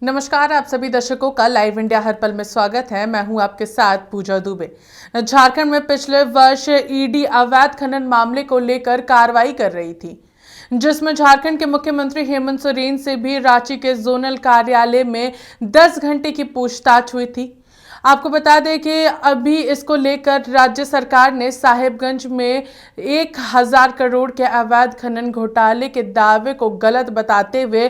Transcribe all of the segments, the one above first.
नमस्कार, आप सभी दर्शकों का लाइव इंडिया हर पल में स्वागत है। मैं हूं आपके साथ पूजा दुबे। झारखंड में पिछले वर्ष ईडी अवैध खनन मामले को लेकर कार्रवाई कर रही थी, जिसमें झारखंड के मुख्यमंत्री हेमंत सोरेन से भी रांची के जोनल कार्यालय में 10 घंटे की पूछताछ हुई थी। आपको बता दें कि अभी इसको लेकर राज्य सरकार ने साहिबगंज में 1000 करोड़ के अवैध खनन घोटाले के दावे को गलत बताते हुए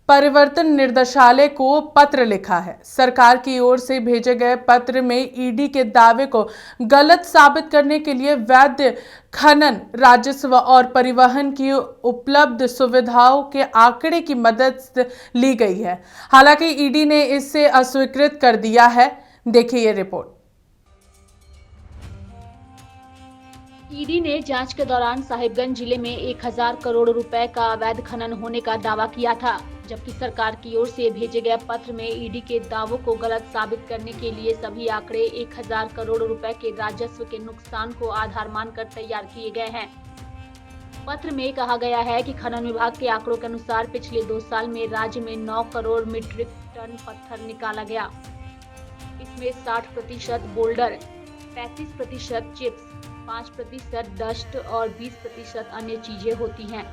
परिवर्तन निदेशालय को पत्र लिखा है। सरकार की ओर से भेजे गए पत्र में ईडी के दावे को गलत साबित करने के लिए वैध खनन, राजस्व और परिवहन की उपलब्ध सुविधाओं के आंकड़े की मदद ली गई है। हालांकि ईडी ने इसे अस्वीकृत कर दिया है। देखिए ये रिपोर्ट। ईडी ने जांच के दौरान साहिबगंज जिले में 1000 करोड़ रुपए का अवैध खनन होने का दावा किया था, जबकि सरकार की ओर से भेजे गए पत्र में ईडी के दावों को गलत साबित करने के लिए सभी आंकड़े 1000 करोड़ रुपए के राजस्व के नुकसान को आधार मानकर तैयार किए गए हैं। पत्र में कहा गया है कि खनन विभाग के आंकड़ों के अनुसार पिछले 2 साल में राज्य में 9 करोड़ मीट्रिक टन पत्थर निकाला गया। इसमें 60% बोल्डर, 35% चिप्स, 5% डस्ट और 20% अन्य चीजें होती हैं।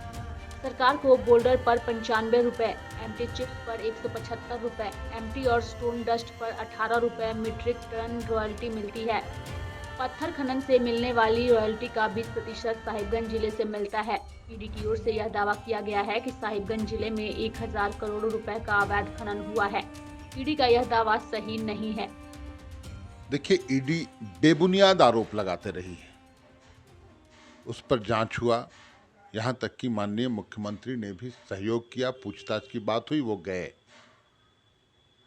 सरकार को बोल्डर पर 95 रुपए, एम्प्टी चिप्स पर 175 रुपए, एम्प्टी और स्टोन डस्ट पर 18 रुपए मीट्रिक टन रॉयल्टी मिलती है। पत्थर खनन से मिलने वाली रॉयल्टी का 20% साहिबगंज जिले से मिलता है। ईडी की ओर से यह दावा किया गया है कि साहिबगंज जिले में 1000 करोड़ रुपए का अवैध खनन हुआ है। ईडी का यह दावा सही नहीं है। देखिए, ईडी बेबुनियाद आरोप लगाते रही है, उस पर जांच हुआ, यहाँ तक कि माननीय मुख्यमंत्री ने भी सहयोग किया, पूछताछ की बात हुई, वो गए।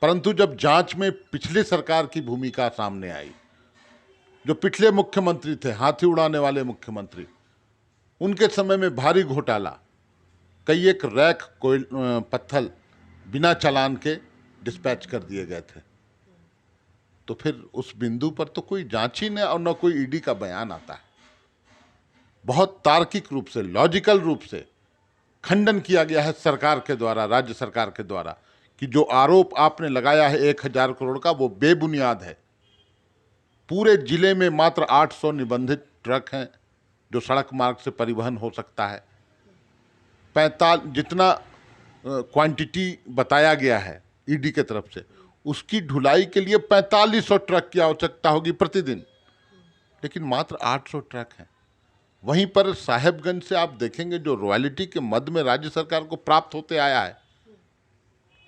परंतु जब जांच में पिछली सरकार की भूमिका सामने आई, जो पिछले मुख्यमंत्री थे, हाथी उड़ाने वाले मुख्यमंत्री, उनके समय में भारी घोटाला, कई एक रैक पत्थर बिना चालान के डिस्पैच कर दिए गए थे। तो फिर उस बिंदु पर तो कोई जांच ही नहीं और न कोई ईडी का बयान आता है। बहुत तार्किक रूप से, लॉजिकल रूप से खंडन किया गया है सरकार के द्वारा, राज्य सरकार के द्वारा, कि जो आरोप आपने लगाया है 1000 करोड़ का, वो बेबुनियाद है। पूरे जिले में मात्र 800 निबंधित ट्रक हैं जो सड़क मार्ग से परिवहन हो सकता है। 45 जितना क्वांटिटी बताया गया है ईडी के तरफ से, उसकी ढुलाई के लिए 4500 ट्रक की आवश्यकता होगी प्रतिदिन, लेकिन मात्र 800 ट्रक हैं। वहीं पर साहेबगंज से आप देखेंगे जो रॉयल्टी के मद में राज्य सरकार को प्राप्त होते आया है,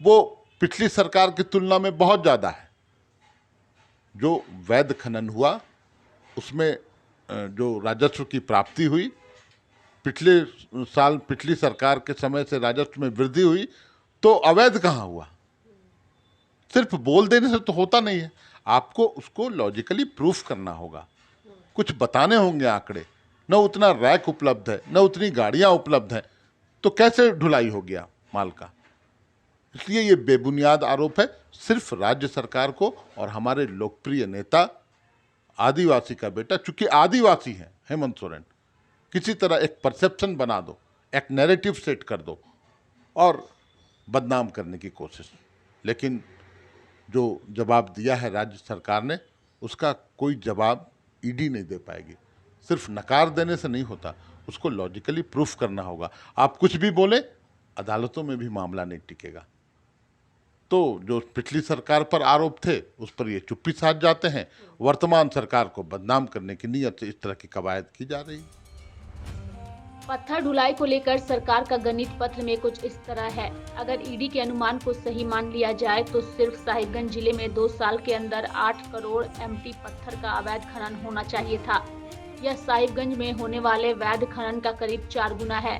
वो पिछली सरकार की तुलना में बहुत ज़्यादा है। जो वैध खनन हुआ उसमें जो राजस्व की प्राप्ति हुई, पिछले साल पिछली सरकार के समय से राजस्व में वृद्धि हुई, तो अवैध कहाँ हुआ? सिर्फ बोल देने से तो होता नहीं है, आपको उसको लॉजिकली प्रूफ करना होगा, कुछ बताने होंगे आंकड़े। न उतना रैक उपलब्ध है, न उतनी गाड़ियां उपलब्ध हैं, तो कैसे ढुलाई हो गया माल का? इसलिए ये बेबुनियाद आरोप है सिर्फ राज्य सरकार को और हमारे लोकप्रिय नेता, आदिवासी का बेटा, चूंकि आदिवासी है हेमंत सोरेन, किसी तरह एक परसेप्शन बना दो, एक नैरेटिव सेट कर दो और बदनाम करने की कोशिश। लेकिन जो जवाब दिया है राज्य सरकार ने, उसका कोई जवाब ईडी नहीं दे पाएगी। सिर्फ नकार देने से नहीं होता, उसको लॉजिकली प्रूफ करना होगा। आप कुछ भी बोले, अदालतों में भी मामला नहीं टिकेगा। तो जो पिछली सरकार पर आरोप थे उस पर ये चुप्पी साध जाते हैं। वर्तमान सरकार को बदनाम करने की नीयत से इस तरह की कवायद की जा रही है। पत्थर ढुलाई को लेकर सरकार का गणित पत्र में कुछ इस तरह है। अगर ईडी के अनुमान को सही मान लिया जाए तो सिर्फ साहिबगंज जिले में 2 साल के अंदर 8 करोड़ एम्प्टी पत्थर का अवैध खनन होना चाहिए था। यह साहिबगंज में होने वाले वैध खनन का करीब 4 गुना है।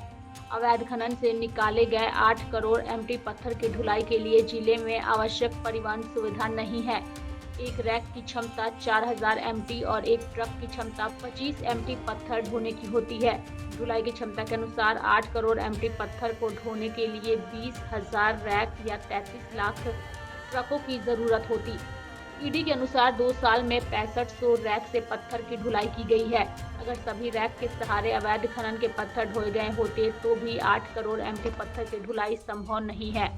अवैध खनन से निकाले गए 8 करोड़ एम्प्टी पत्थर की ढुलाई के लिए जिले में आवश्यक परिवहन सुविधा नहीं है। एक रैक की क्षमता 4000 एम्प्टी और एक ट्रक की क्षमता 25 एम्प्टी पत्थर ढोने की होती है। ढुलाई की क्षमता के अनुसार 8 करोड़ एम्प्टी पत्थर को ढोने के लिए 20,000 रैक या 33 लाख ट्रकों की जरूरत होती। ईडी के अनुसार 2 साल में 6500 रैक से पत्थर की ढुलाई की गई है। अगर सभी रैक के सहारे अवैध खनन के पत्थर ढोए गए होते तो भी 8 करोड़ एम्प्टी पत्थर की ढुलाई संभव नहीं है।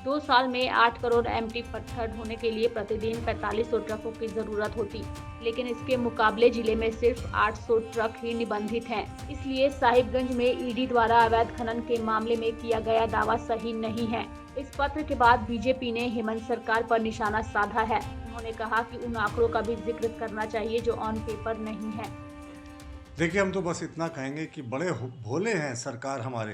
2 साल में 8 करोड़ एमटी पत्थर ढोने के लिए प्रतिदिन 4500 ट्रकों की जरूरत होती, लेकिन इसके मुकाबले जिले में सिर्फ 800 ट्रक ही निबंधित हैं। इसलिए साहिबगंज में ईडी द्वारा अवैध खनन के मामले में किया गया दावा सही नहीं है। इस पत्र के बाद बीजेपी ने हेमंत सरकार पर निशाना साधा है। उन्होंने कहा कि उन आंकड़ों का भी जिक्र करना चाहिए जो ऑन पेपर नहीं है। देखिए, हम तो बस इतना कहेंगे कि बड़े भोले हैं सरकार हमारे।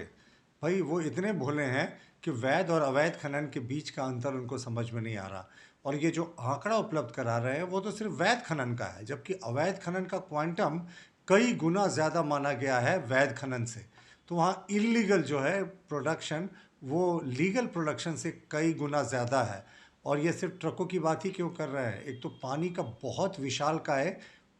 भाई वो इतने भोले हैं कि वैध और अवैध खनन के बीच का अंतर उनको समझ में नहीं आ रहा। और ये जो आंकड़ा उपलब्ध करा रहे हैं वो तो सिर्फ वैध खनन का है, जबकि अवैध खनन का क्वांटम कई गुना ज़्यादा माना गया है वैध खनन से। तो वहाँ इलीगल जो है प्रोडक्शन वो लीगल प्रोडक्शन से कई गुना ज़्यादा है। और ये सिर्फ ट्रकों की बात ही क्यों कर रहे हैं? एक तो पानी का बहुत विशालकाय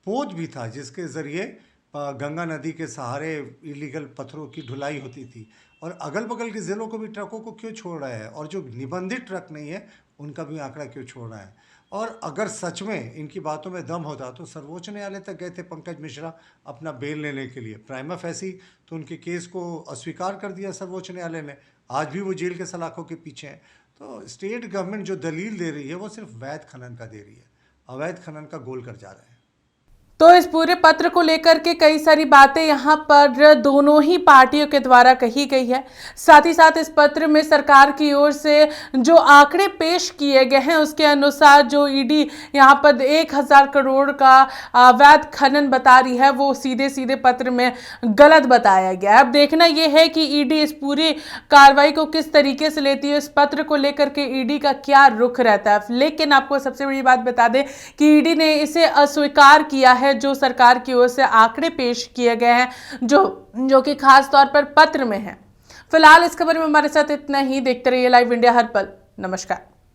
पोत भी था जिसके ज़रिए गंगा नदी के सहारे इलीगल पत्थरों की ढुलाई होती थी। और अगल बगल के ज़िलों को भी ट्रकों को क्यों छोड़ रहे हैं? और जो निबंधित ट्रक नहीं है उनका भी आंकड़ा क्यों छोड़ रहे हैं? और अगर सच में इनकी बातों में दम होता तो सर्वोच्च न्यायालय तक गए थे पंकज मिश्रा अपना बेल लेने के लिए। प्राइमा फेसी तो उनके केस को अस्वीकार कर दिया सर्वोच्च न्यायालय ने। आज भी वो जेल के सलाखों के पीछे हैं। तो स्टेट गवर्नमेंट जो दलील दे रही है वो सिर्फ वैध खनन का दे रही है, अवैध खनन का गोल कर जा रहे हैं। तो इस पूरे पत्र को लेकर के कई सारी बातें यहाँ पर दोनों ही पार्टियों के द्वारा कही गई है। साथ ही साथ इस पत्र में सरकार की ओर से जो आंकड़े पेश किए गए हैं उसके अनुसार जो ईडी यहाँ पर 1000 करोड़ का अवैध खनन बता रही है वो सीधे सीधे पत्र में गलत बताया गया है। अब देखना यह है कि ईडी इस पूरी कार्रवाई को किस तरीके से लेती है, इस पत्र को लेकर के ईडी का क्या रुख रहता है। लेकिन आपको सबसे बड़ी बात बता दें कि ईडी ने इसे अस्वीकार किया है जो सरकार की ओर से आंकड़े पेश किए गए हैं जो कि खास तौर पर पत्र में है। फिलहाल इस खबर में हमारे साथ इतना ही। देखते रहिए लाइव इंडिया हर पल। नमस्कार।